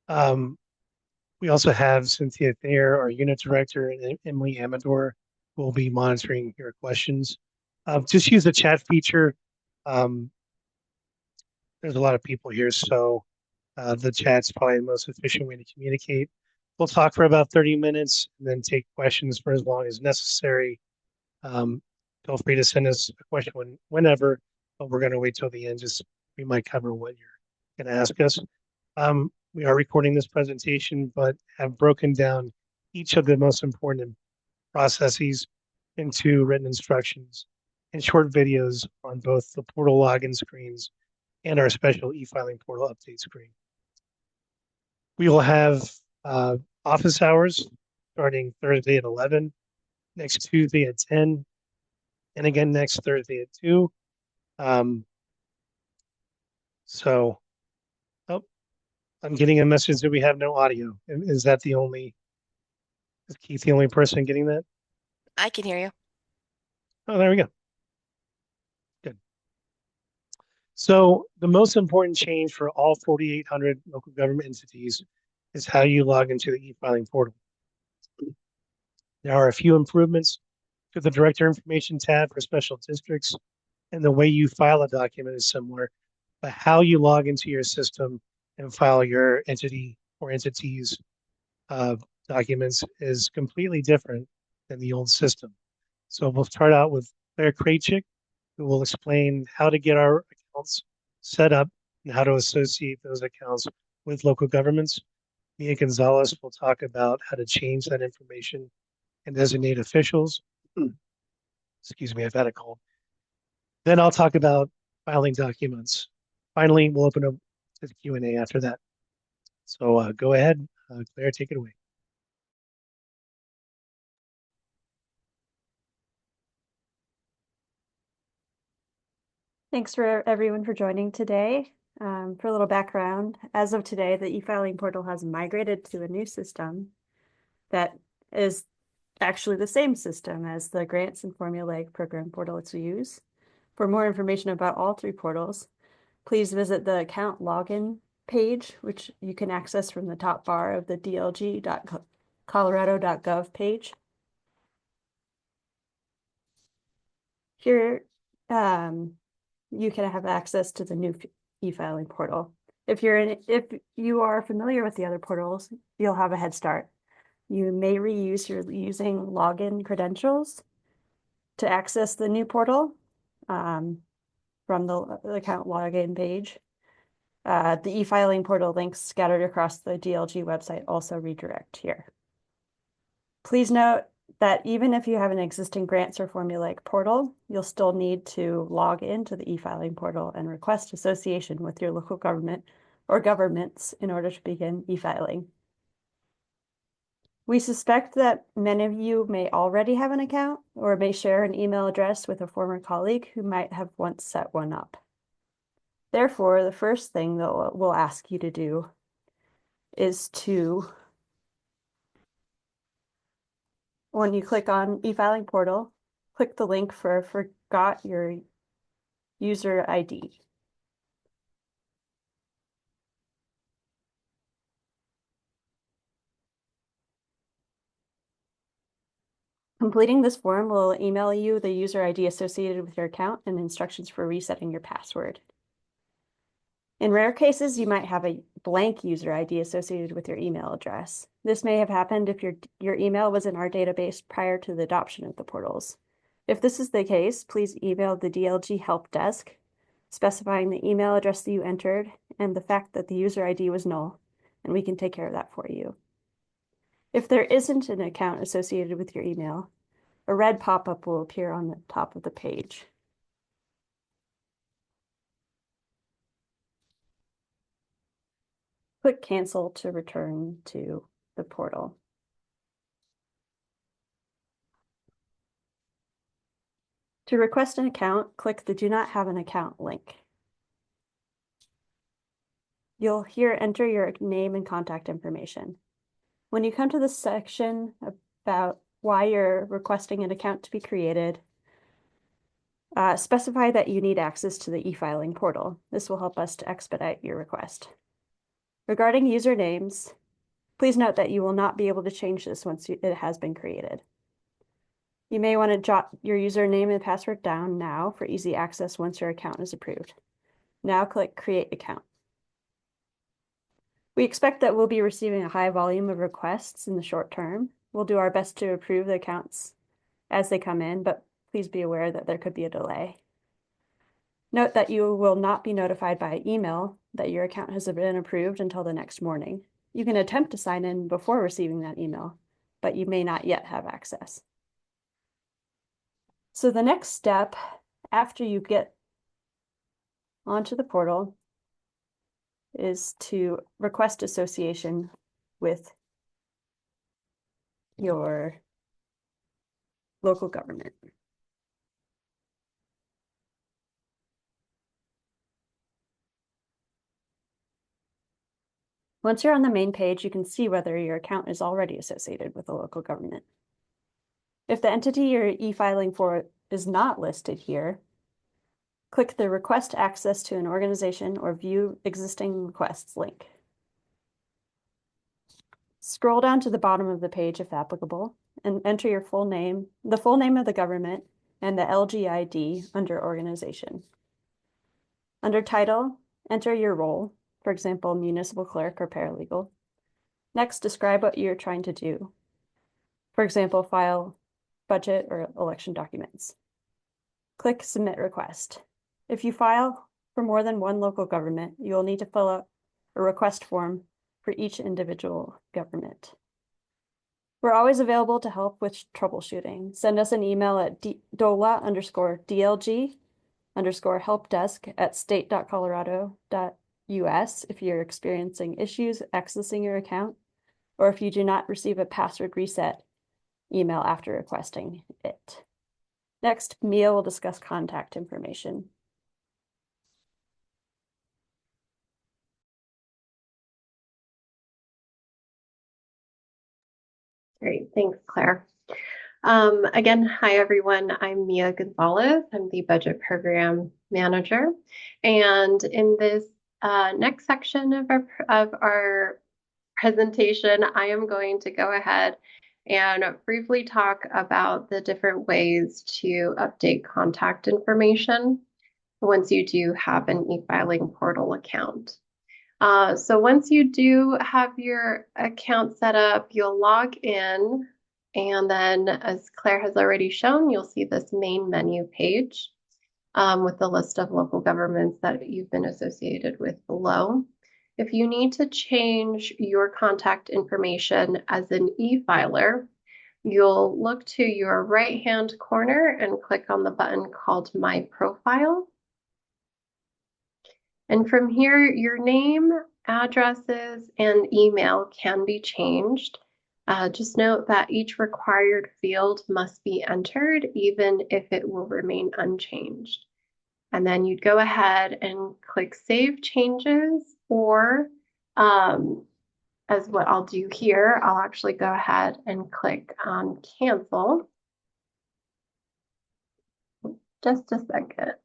Um, we also have Cynthia Thayer, our unit director, and Emily Amador who will be monitoring your questions. Just use the chat feature. Um, there's a lot of people here, so the chat's probably the most efficient way to communicate. We'll talk for about 30 minutes and then take questions for as long as necessary. Um, Feel free to send us a question whenever, but we're going to wait till the end. Just we might cover what you're going to ask us. We are recording this presentation, but have broken down each of the most important processes into written instructions and short videos on both the portal login screens and our special e-filing portal update screen. We will have office hours starting Thursday at 11, next Tuesday at 10, and again next Thursday at 2. Um, so, oh, I'm getting a message that we have no audio. Is that is Keith the only person getting that? I can hear you. Oh, there we go. Good. So, the most important change for all 4,800 local government entities is how you log into the e-filing portal. There are a few improvements to the director information tab for special districts, and the way you file a document is similar, but how you log into your system and file your entity or entities uh, documents is completely different than the old system. So we'll start out with Claire Krajcik, who will explain how to get our accounts set up and how to associate those accounts with local governments. Mia Gonzalez will talk about how to change that information and designate officials. Excuse me, I've had a cold. Then I'll talk about filing documents. Finally, we'll open up to the Q&A after that. So go ahead, Claire, take it away. Thanks for everyone for joining today. For a little background, as of today, the e-filing portal has migrated to a new system that is actually the same system as the grants and formulaic program portal it's use. For more information about all three portals, please visit the account login page, which you can access from the top bar of the dlg.colorado.gov page. Here, you can have access to the new e-filing portal. If you are familiar with the other portals, you'll have a head start. You may reuse your using login credentials to access the new portal from the account login page. The e-filing portal links scattered across the DLG website also redirect here. Please note that even if you have an existing grants or formulaic portal, you'll still need to log into the e-filing portal and request association with your local government or governments in order to begin e-filing. We suspect that many of you may already have an account or may share an email address with a former colleague who might have once set one up. Therefore, the first thing that we'll ask you to do is to, when you click on e-filing portal, click the link for forgot your user ID. Completing this form will email you the user ID associated with your account and instructions for resetting your password. In rare cases, you might have a blank user ID associated with your email address. This may have happened if your email was in our database prior to the adoption of the portals. If this is the case, please email the DLG help desk, specifying the email address that you entered and the fact that the user ID was null, and we can take care of that for you. If there isn't an account associated with your email, a red pop-up will appear on the top of the page. Click Cancel to return to the portal. To request an account, click the Do Not Have an Account link. You'll here enter your name and contact information. When you come to the section about why you're requesting an account to be created, specify that you need access to the e-filing portal. This will help us to expedite your request. Regarding usernames, please note that you will not be able to change this once it has been created. You may want to jot your username and password down now for easy access once your account is approved. Now click Create Account. We expect that we'll be receiving a high volume of requests in the short term. We'll do our best to approve the accounts as they come in, but please be aware that there could be a delay. Note that you will not be notified by email that your account has been approved until the next morning. You can attempt to sign in before receiving that email, but you may not yet have access. So the next step after you get onto the portal is to request association with your local government. Once you're on the main page, you can see whether your account is already associated with a local government. If the entity you're e-filing for is not listed here, click the Request Access to an Organization or View Existing Requests link. Scroll down to the bottom of the page if applicable, and enter your full name, the full name of the government, and the LGID under Organization. Under Title, enter your role, for example, municipal clerk or paralegal. Next, describe what you're trying to do. For example, file budget or election documents. Click Submit Request. If you file for more than one local government, you will need to fill out a request form for each individual government. We're always available to help with troubleshooting. Send us an email at dola_dlg_helpdesk@state.colorado.us if you're experiencing issues accessing your account, or if you do not receive a password reset email after requesting it. Next, Mia will discuss contact information. Great, thanks, Claire. Again, hi everyone. I'm Mia Gonzalez. I'm the Budget Program Manager. And in this next section of our presentation, I am going to go ahead and briefly talk about the different ways to update contact information once you do have an e-filing portal account. So once you do have your account set up, you'll log in, and then as Claire has already shown, you'll see this main menu page with the list of local governments that you've been associated with below. If you need to change your contact information as an e-filer, you'll look to your right-hand corner and click on the button called My Profile. And from here, your name, addresses, and email can be changed. Just note that each required field must be entered, even if it will remain unchanged. And then you'd go ahead and click Save Changes, or as what I'll do here, I'll actually go ahead and click on Cancel. Just a second.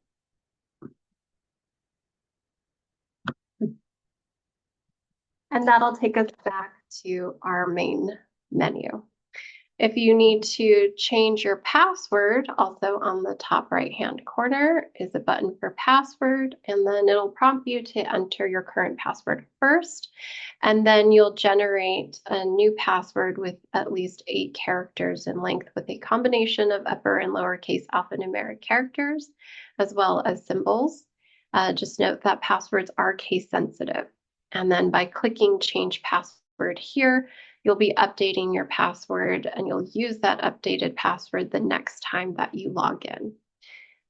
And that'll take us back to our main menu. If you need to change your password, also on the top right-hand corner is a button for password, and then it'll prompt you to enter your current password first, and then you'll generate a new password with at least 8 characters in length with a combination of upper and lowercase alphanumeric characters, as well as symbols. Just note that passwords are case sensitive. And then by clicking Change Password here, you'll be updating your password, and you'll use that updated password the next time that you log in.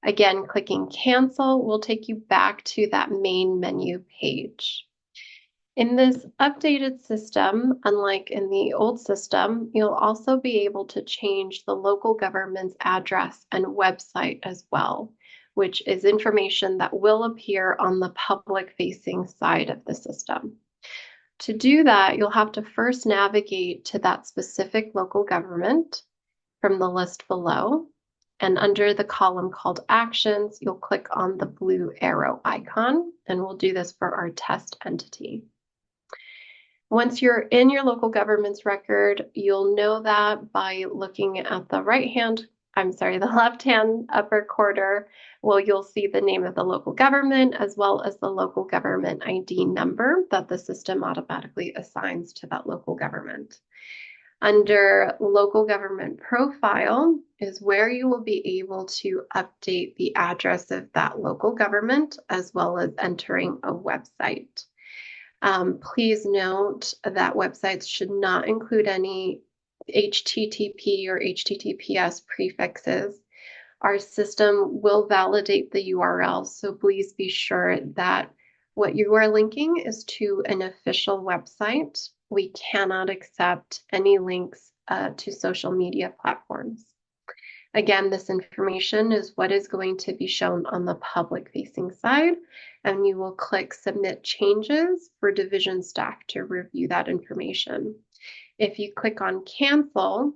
Again, clicking Cancel will take you back to that main menu page. In this updated system, unlike in the old system, you'll also be able to change the local government's address and website as well, which is information that will appear on the public-facing side of the system. To do that, you'll have to first navigate to that specific local government from the list below. And under the column called Actions, you'll click on the blue arrow icon, and we'll do this for our test entity. Once you're in your local government's record, you'll know that by looking at the the left-hand upper corner. Well, you'll see the name of the local government as well as the local government ID number that the system automatically assigns to that local government. Under local government profile is where you will be able to update the address of that local government as well as entering a website. Please note that websites should not include any HTTP or HTTPS prefixes. Our system will validate the URL, so please be sure that what you are linking is to an official website. We cannot accept any links to social media platforms. Again, this information is what is going to be shown on the public-facing side, and you will click Submit Changes for division staff to review that information. If you click on Cancel,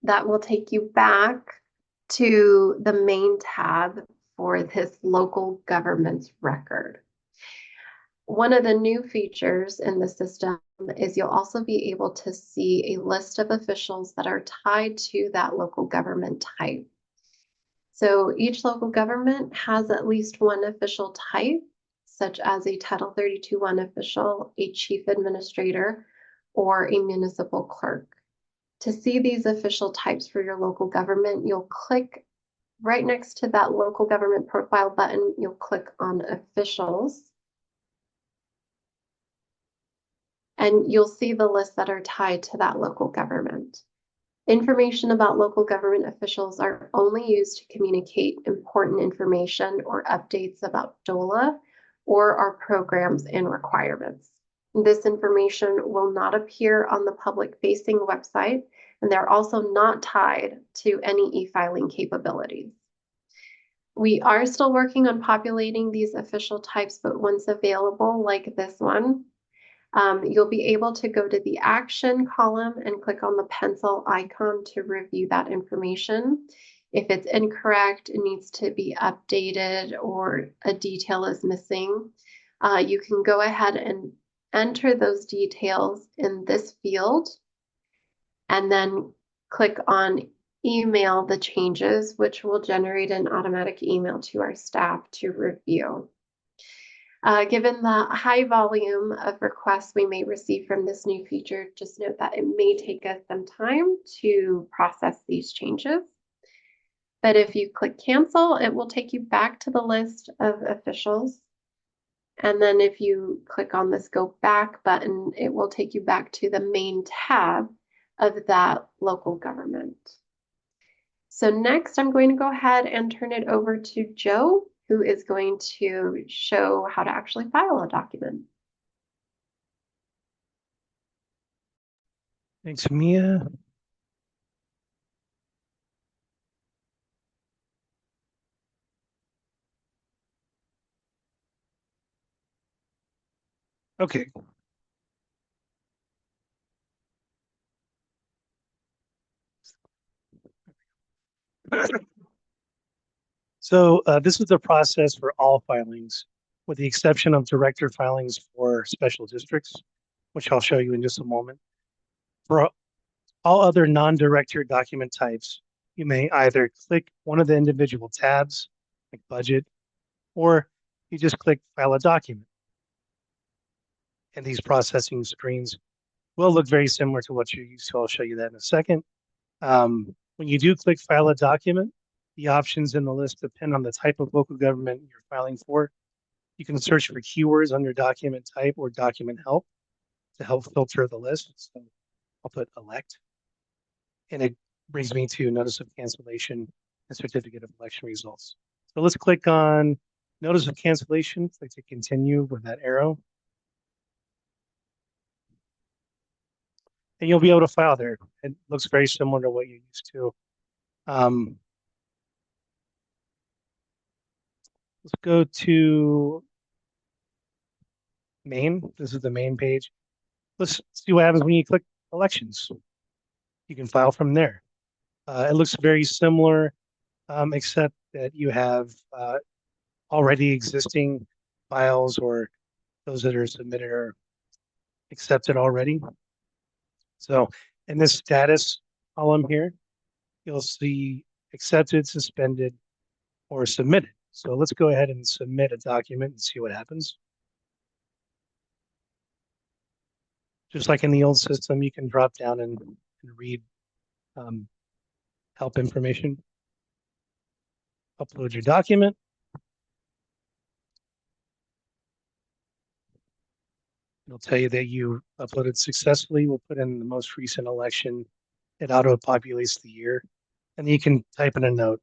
that will take you back to the main tab for this local government's record. One of the new features in the system is you'll also be able to see a list of officials that are tied to that local government type. So each local government has at least one official type, such as a Title 32(1) official, a chief administrator, or a municipal clerk. To see these official types for your local government, you'll click right next to that local government profile button, you'll click on Officials. And you'll see the lists that are tied to that local government. Information about local government officials are only used to communicate important information or updates about DOLA or our programs and requirements. This information will not appear on the public-facing website, and they're also not tied to any e-filing capabilities. We are still working on populating these official types, but once available, like this one, you'll be able to go to the action column and click on the pencil icon to review that information. If it's incorrect, it needs to be updated, or a detail is missing, you can go ahead and enter those details in this field and then click on email the changes, which will generate an automatic email to our staff to review. Given the high volume of requests we may receive from this new feature, just note that it may take us some time to process these changes. But if you click Cancel, it will take you back to the list of officials. And then if you click on this Go Back button, it will take you back to the main tab of that local government. So next, I'm going to go ahead and turn it over to Joe, who is going to show how to actually file a document. Thanks, Mia. Okay. So this is the process for all filings, with the exception of director filings for special districts, which I'll show you in just a moment. For all other non-director document types, you may either click one of the individual tabs, like budget, or you just click file a document. And these processing screens will look very similar to what you're used to. I'll show you that in a second. When you do click file a document, the options in the list depend on the type of local government you're filing for. You can search for keywords under document type or document help to help filter the list. So I'll put elect, and it brings me to notice of cancellation and certificate of election results. So let's click on notice of cancellation, click to continue with that arrow. And you'll be able to file there. It looks very similar to what you're used to. Let's go to main. This is the main page. Let's see what happens when you click elections. You can file from there. It looks very similar, except that you have already existing files, or those that are submitted are accepted already. So in this status column here, you'll see accepted, suspended, or submitted. So let's go ahead and submit a document and see what happens. Just like in the old system, you can drop down and read help information. Upload your document. It'll tell you that you uploaded successfully. We'll put in the most recent election. It auto populates the year. And you can type in a note.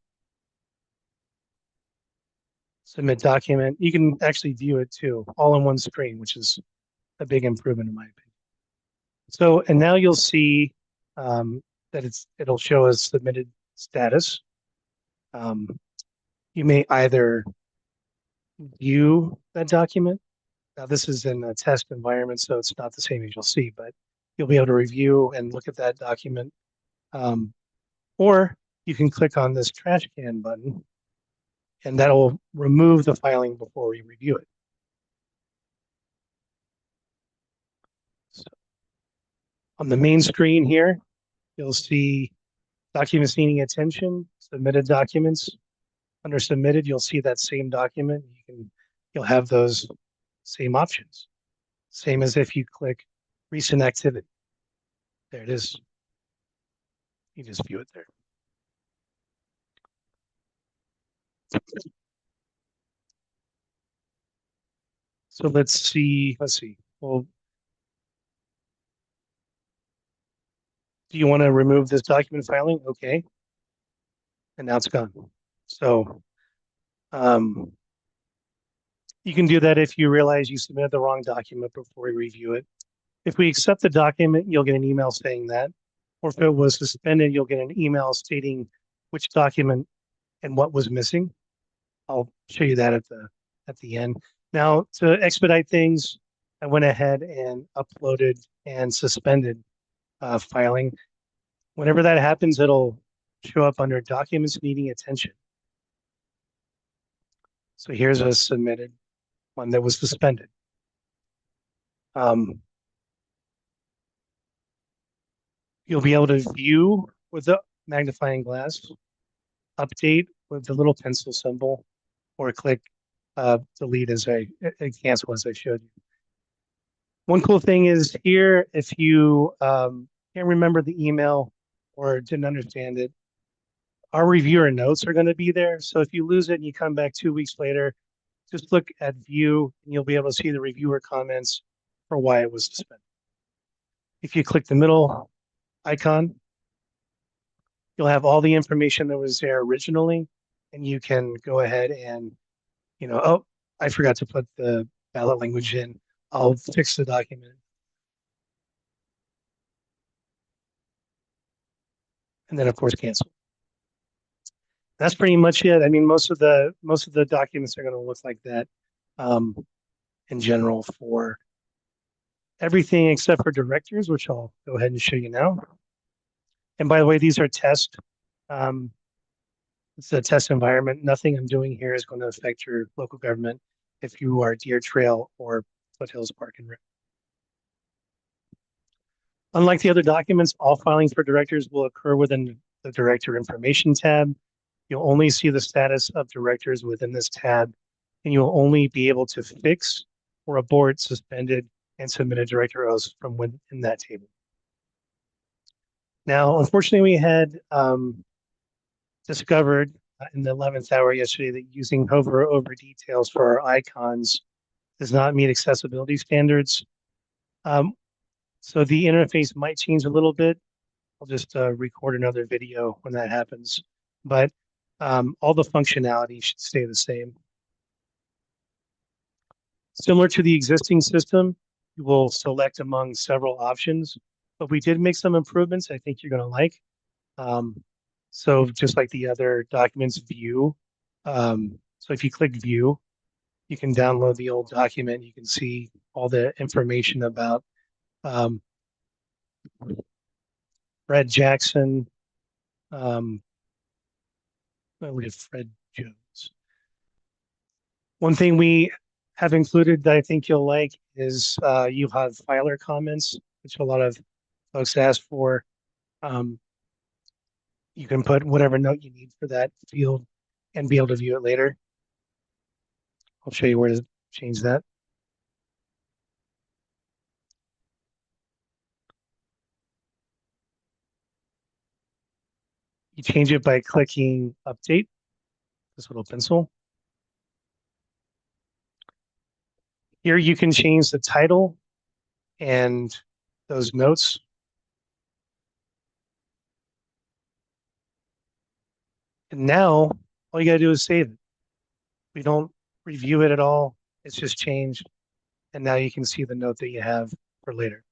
Submit document. You can actually view it too, all in one screen, which is a big improvement in my opinion. So, and now you'll see that it'll show a submitted status. You may either view that document. Now, this is in a test environment, so it's not the same as you'll see, but you'll be able to review and look at that document. Or you can click on this trash can button, and that'll remove the filing before we review it. So on the main screen here, you'll see documents needing attention, submitted documents. Under submitted, you'll see that same document. You'll have those same options. Same as if you click recent activity. There it is. You just view it there. So let's see. Well, do you want to remove this document filing? Okay. And now it's gone. So you can do that if you realize you submitted the wrong document before we review it. If we accept the document, you'll get an email saying that. Or if it was suspended, you'll get an email stating which document and what was missing. I'll show you that at the end. Now, to expedite things, I went ahead and uploaded and suspended filing. Whenever that happens, it'll show up under documents needing attention. So here's a submitted one that was suspended. You'll be able to view with the magnifying glass, update with the little pencil symbol, or click delete as I cancel as I showed you. One cool thing is here, if you can't remember the email or didn't understand it, our reviewer notes are going to be there. So if you lose it and you come back 2 weeks later, just look at view and you'll be able to see the reviewer comments for why it was suspended. If you click the middle icon, you'll have all the information that was there originally, and you can go ahead and, oh, I forgot to put the ballot language in. I'll fix the document. And then of course cancel. That's pretty much it. I mean, most of the documents are going to look like that in general for everything except for directors, which I'll go ahead and show you now. And by the way, these are test. It's a test environment. Nothing I'm doing here is going to affect your local government if you are Deer Trail or Foothills Park and Rec. Unlike the other documents, all filings for directors will occur within the Director Information tab. You'll only see the status of directors within this tab, and you'll only be able to fix or abort suspended and submitted director oaths from within that table. Now, unfortunately, we had discovered in the 11th hour yesterday that using hover over details for our icons does not meet accessibility standards. So the interface might change a little bit. I'll just record another video when that happens. But all the functionality should stay the same. Similar to the existing system, you will select among several options, but we did make some improvements I think you're going to like. So just like the other documents, view. So if you click view, you can download the old document. You can see all the information about Fred Jackson. We have Fred Jones. One thing we have included that I think you'll like is you have filer comments, which a lot of folks ask for. Um, you can put whatever note you need for that field and be able to view it later. I'll show you where to change that. You change it by clicking update, this little pencil. Here you can change the title and those notes. And now all you gotta do is save it. We don't review it at all. It's just changed. And now you can see the note that you have for later.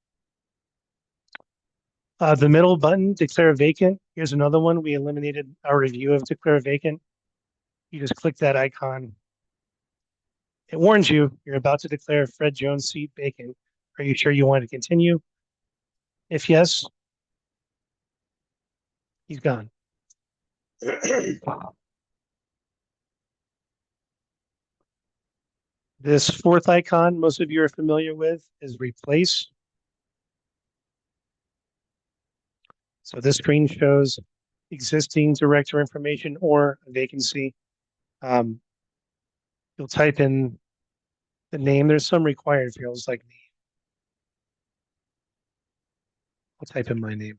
The middle button, declare vacant. Here's another one. We eliminated our review of declare vacant. You just click that icon. It warns you, you're about to declare Fred Jones' seat vacant. Are you sure you want to continue? If yes, he's gone. This fourth icon, most of you are familiar with, is replace. So this screen shows existing director information or a vacancy. You'll type in the name. There's some required fields like name. I'll type in my name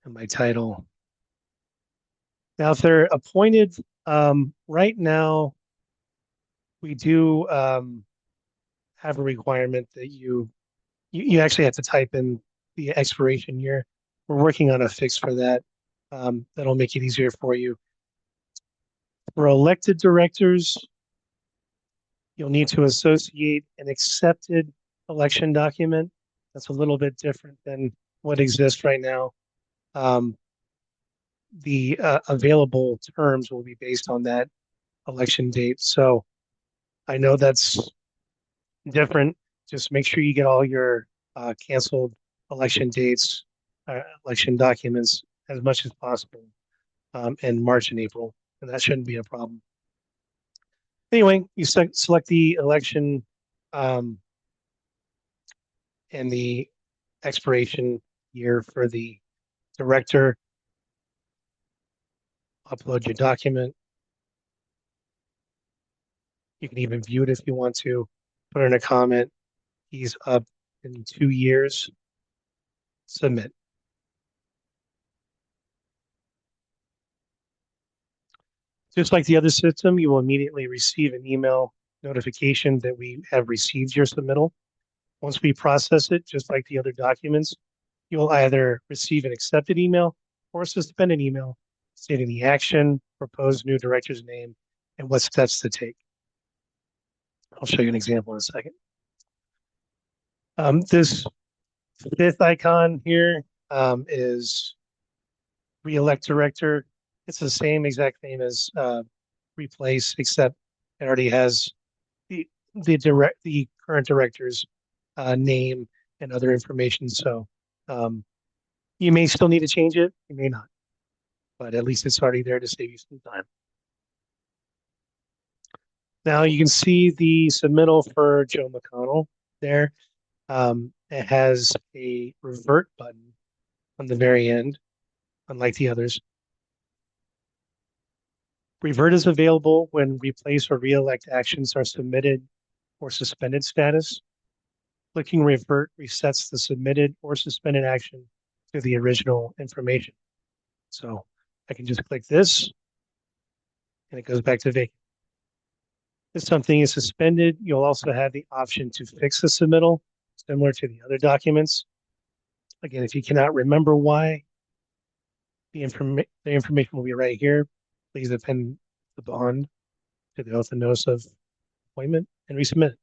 and my title. Now, if they're appointed, right now, we do have a requirement that you actually have to type in the expiration year. We're working on a fix for that. That'll make it easier for you. For elected directors, you'll need to associate an accepted election document. That's a little bit different than what exists right now. The available terms will be based on that election date. So I know that's different. Just make sure you get all your canceled election dates, election documents as much as possible in March and April, and that shouldn't be a problem. Anyway, you select the election and the expiration year for the director. Upload your document. You can even view it if you want to. Put in a comment. He's up in 2 years. Submit. Just like the other system, you will immediately receive an email notification that we have received your submittal. Once we process it, just like the other documents, you'll either receive an accepted email or a suspended email stating the action, proposed new director's name, and what steps to take. I'll show you an example in a second. This fifth icon here is re-elect director. It's the same exact name as replace, except it already has the current director's name and other information. So you may still need to change it, you may not, but at least it's already there to save you some time. Now you can see the submittal for Joe McConnell there. It has a revert button on the very end, unlike the others. Revert is available when replace or re-elect actions are submitted or suspended status. Clicking revert resets the submitted or suspended action to the original information. So I can just click this and it goes back to vacant. If something is suspended, you'll also have the option to fix the submittal, similar to the other documents. Again, if you cannot remember why, the information will be right here. Please append the bond to the oath and notice of appointment and resubmit it.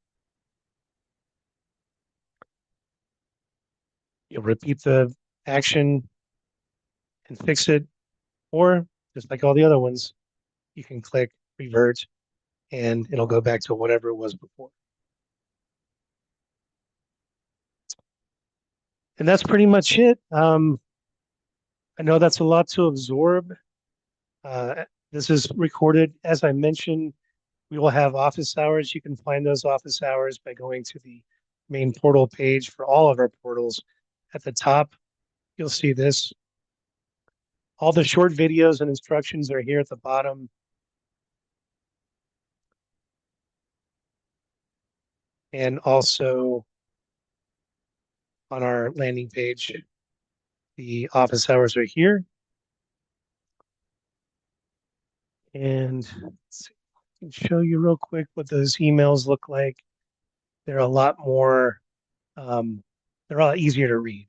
You'll repeat the action and fix it, or just like all the other ones, you can click revert and it'll go back to whatever it was before. And that's pretty much it. I know that's a lot to absorb. This is recorded, as I mentioned, We will have office hours. You can find those office hours by going to the main portal page for all of our portals. At the top, you'll see this. All the short videos and instructions are here at the bottom. And also on our landing page, the office hours are here. And let's see, I can show you real quick what those emails look like. They're a lot more, they're a lot easier to read.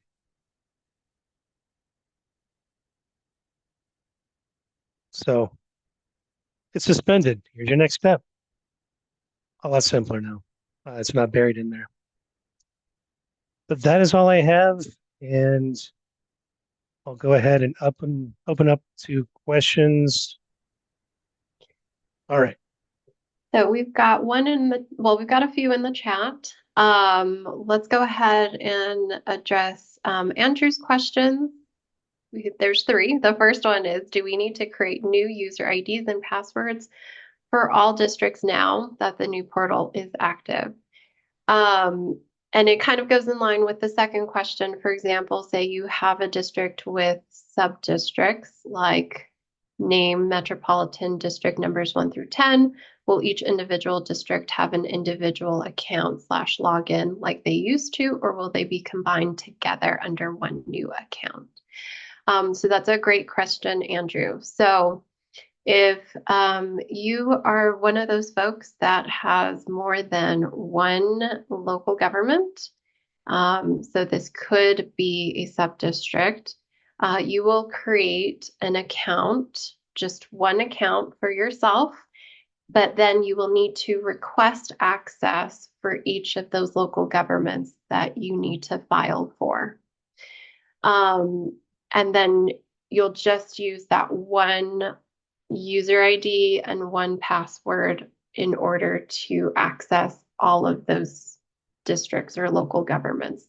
So it's suspended. Here's your next step. A lot simpler now. It's not buried in there. But that is all I have. And I'll go ahead and open up to questions. All right. So we've got we've got a few in the chat. Let's go ahead and address Andrew's questions. There's three. The first one is, do we need to create new user IDs and passwords for all districts now that the new portal is active? And it kind of goes in line with the second question. For example, say you have a district with sub-districts like name metropolitan district numbers 1 through 10. Will each individual district have an individual account / login like they used to, or will they be combined together under one new account? So that's a great question, Andrew. So if you are one of those folks that has more than one local government, so this could be a sub-district, you will create an account, just one account for yourself, but then you will need to request access for each of those local governments that you need to file for. And then you'll just use that one user ID and one password in order to access all of those districts or local governments.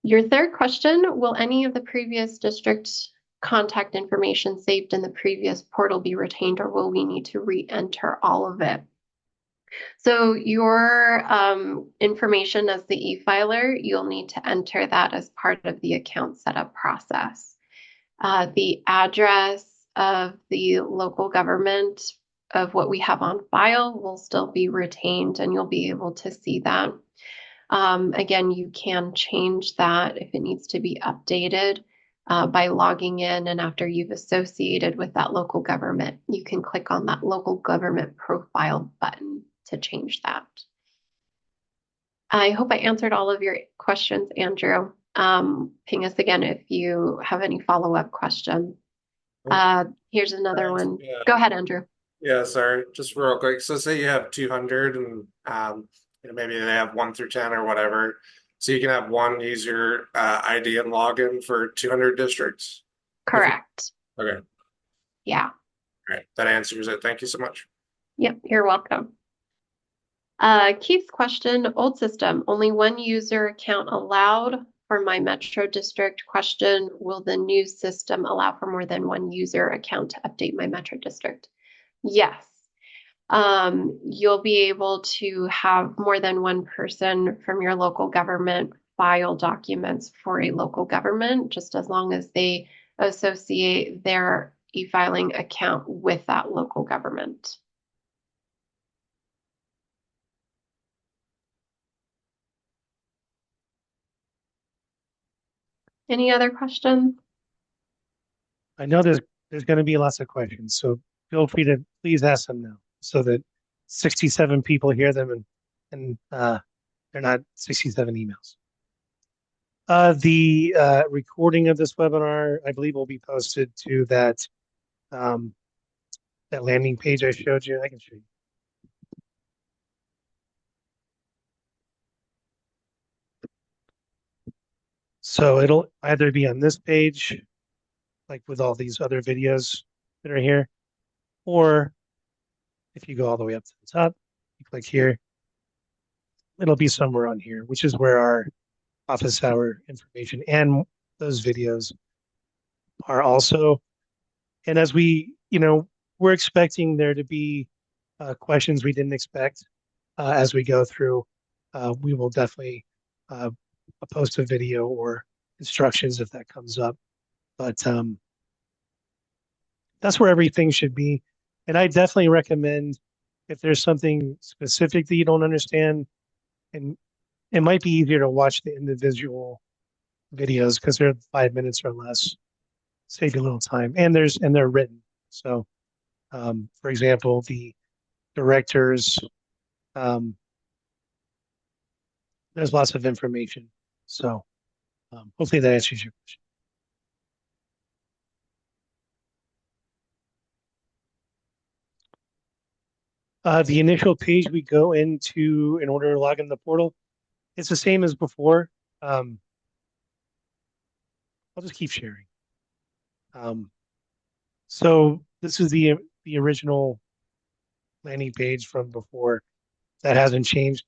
Your third question, will any of the previous district contact information saved in the previous portal be retained, or will we need to re-enter all of it? So your information as the e-filer, you'll need to enter that as part of the account setup process. The address of the local government of what we have on file will still be retained, and you'll be able to see that. Again, you can change that if it needs to be updated by logging in, and after you've associated with that local government, you can click on that local government profile button to change that. I hope I answered all of your questions, Andrew. Ping us again if you have any follow-up questions. Here's another one. Yeah. Go ahead, Andrew. Yeah, sorry, just real quick. So say you have 200 and maybe they have 1 through 10 or whatever. So you can have one user ID and login for 200 districts? Correct. Okay. Yeah. All right. That answers it. Thank you so much. Yep, you're welcome. Keith's question, old system, only one user account allowed for my metro district. Question, will the new system allow for more than one user account to update my metro district? Yes. You'll be able to have more than one person from your local government file documents for a local government, just as long as they associate their e-filing account with that local government. Any other questions? I know there's going to be lots of questions, so feel free to please ask them now, so that 67 people hear them and they're not 67 emails. The recording of this webinar, I believe, will be posted to that that landing page I showed you. I can show you. So it'll either be on this page, like with all these other videos that are here, or if you go all the way up to the top, you click here, it'll be somewhere on here, which is where our office hour information and those videos are also. And as we're expecting there to be questions we didn't expect as we go through. We will definitely post a video or instructions if that comes up. But that's where everything should be. And I definitely recommend if there's something specific that you don't understand, and it might be easier to watch the individual videos because they're 5 minutes or less, save you a little time, and they're written. So, for example, the directors, um, there's lots of information. So, hopefully that answers your question. The initial page we go into in order to log in the portal, it's the same as before. I'll just keep sharing. Um, so this is the original landing page from before. That hasn't changed.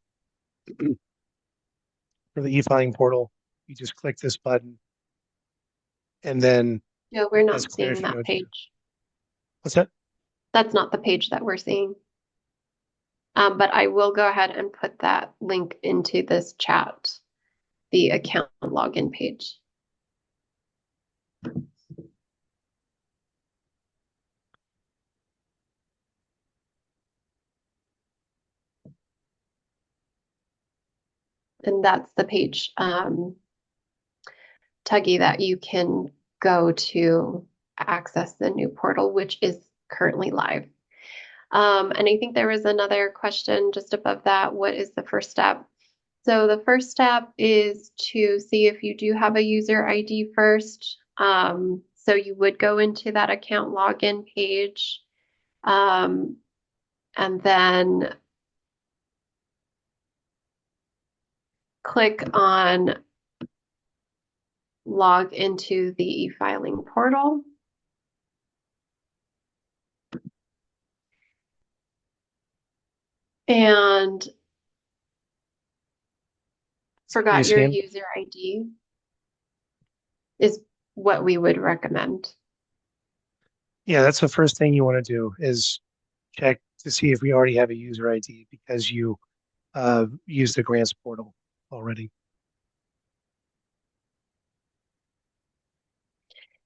For the e-filing portal, you just click this button, and then, No, we're as not Claire seeing that showed you, page. what's that? That's not the page that we're seeing. But I will go ahead and put that link into this chat, the account login page. And that's the page, Tuggy, that you can go to access the new portal, which is currently live. And I think there was another question just above that. What is the first step? So the first step is to see if you do have a user ID first. So you would go into that account login page, and then click on log into the e-filing portal. And forgot your user ID is what we would recommend. Yeah, that's the first thing you want to do is check to see if we already have a user ID because you use the grants portal already.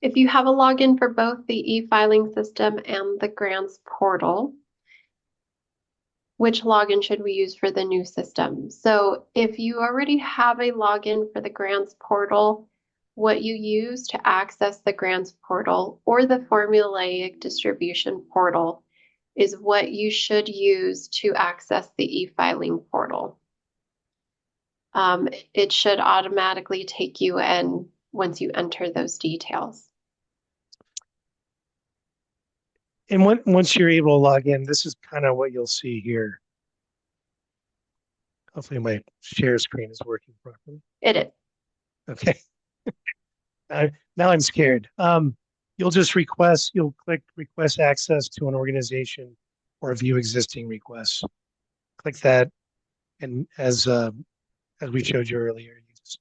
If you have a login for both the e-filing system and the grants portal, which login should we use for the new system? So if you already have a login for the grants portal, what you use to access the grants portal or the formulaic distribution portal is what you should use to access the e-filing portal. It should automatically take you in once you enter those details. And once you're able to log in, this is kind of what you'll see here. Hopefully my share screen is working properly. It is. Okay. Now I'm scared. You'll click request access to an organization or view existing requests. Click that, and as we showed you earlier, you just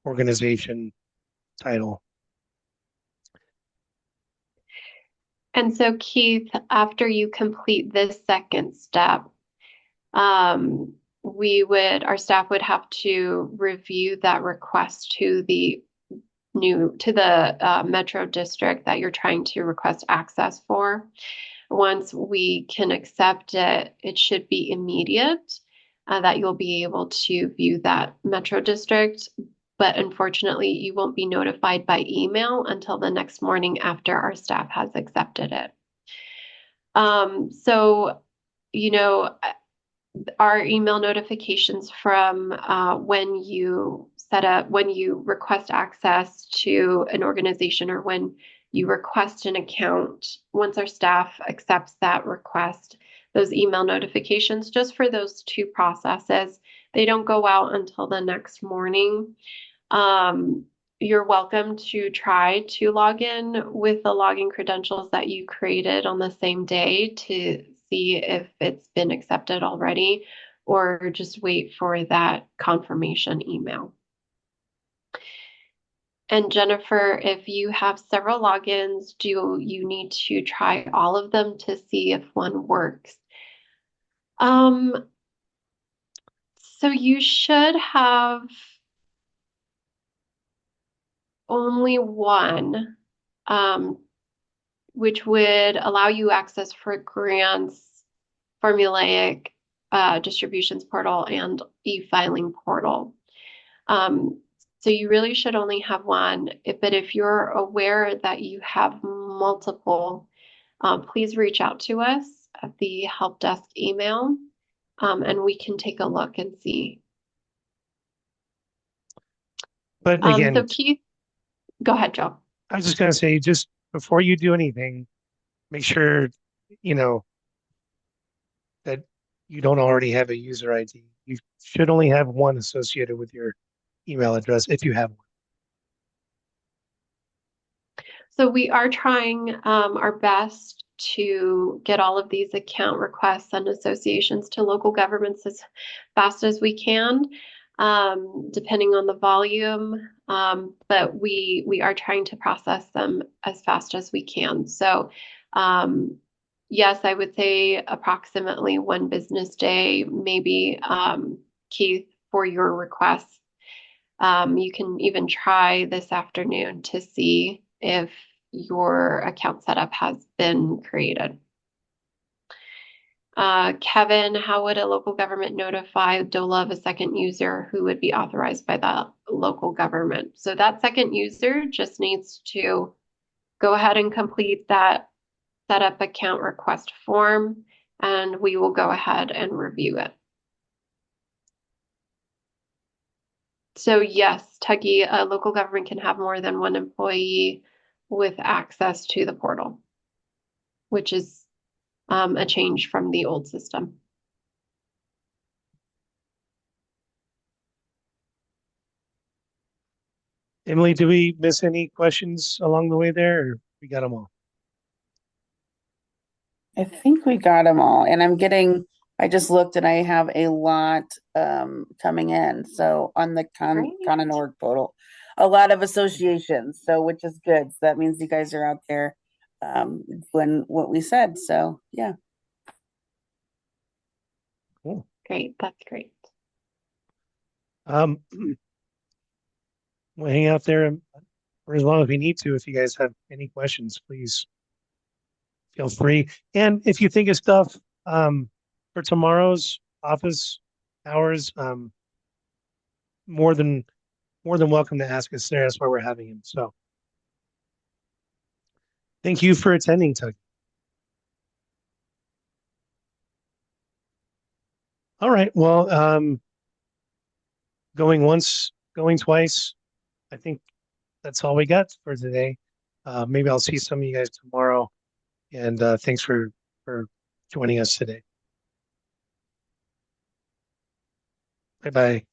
organization title. And so, Keith, after you complete this second step, our staff would have to review that request to the metro district that you're trying to request access for. Once we can accept it, it should be immediate that you'll be able to view that metro district. But unfortunately, you won't be notified by email until the next morning after our staff has accepted it. So, our email notifications from when you request access to an organization or when you request an account, once our staff accepts that request, those email notifications, just for those two processes, they don't go out until the next morning. You're welcome to try to log in with the login credentials that you created on the same day to see if it's been accepted already, or just wait for that confirmation email. And Jennifer, if you have several logins, do you need to try all of them to see if one works? Um, so you should have only one, um, which would allow you access for grants, formulaic distributions portal, and e-filing portal. So you really should only have one, but if you're aware that you have multiple, please reach out to us at the help desk email, and we can take a look and see. But So again, Keith, go ahead, Joe. I was just going to say, just before you do anything, make sure, you know, that you don't already have a user ID. You should only have one associated with your email address if you have one. So we are trying our best to get all of these account requests and associations to local governments as fast as we can, depending on the volume. But we are trying to process them as fast as we can. So yes, I would say approximately one business day, maybe, Keith, for your requests. You can even try this afternoon to see if your account setup has been created. Kevin, how would a local government notify DOLA of a second user who would be authorized by the local government? So that second user just needs to go ahead and complete that setup account request form, and we will go ahead and review it. So yes, Tuggy, a local government can have more than one employee with access to the portal, which is a change from the old system. Emily, do we miss any questions along the way there, or we got them all? I think we got them all, and I just looked and I have a lot coming in. So on the Great. Conan.org portal, a lot of associations, so which is good. So that means you guys are out there doing what we said. So yeah. Cool. Great, that's great. We'll hang out there for as long as we need to. If you guys have any questions, please feel free. And if you think of stuff for tomorrow's office hours, more than welcome to ask us there. That's why we're having him. So thank you for attending, Tug. All right. Well, going once, going twice. I think that's all we got for today. Maybe I'll see some of you guys tomorrow. And thanks for joining us today. Bye bye.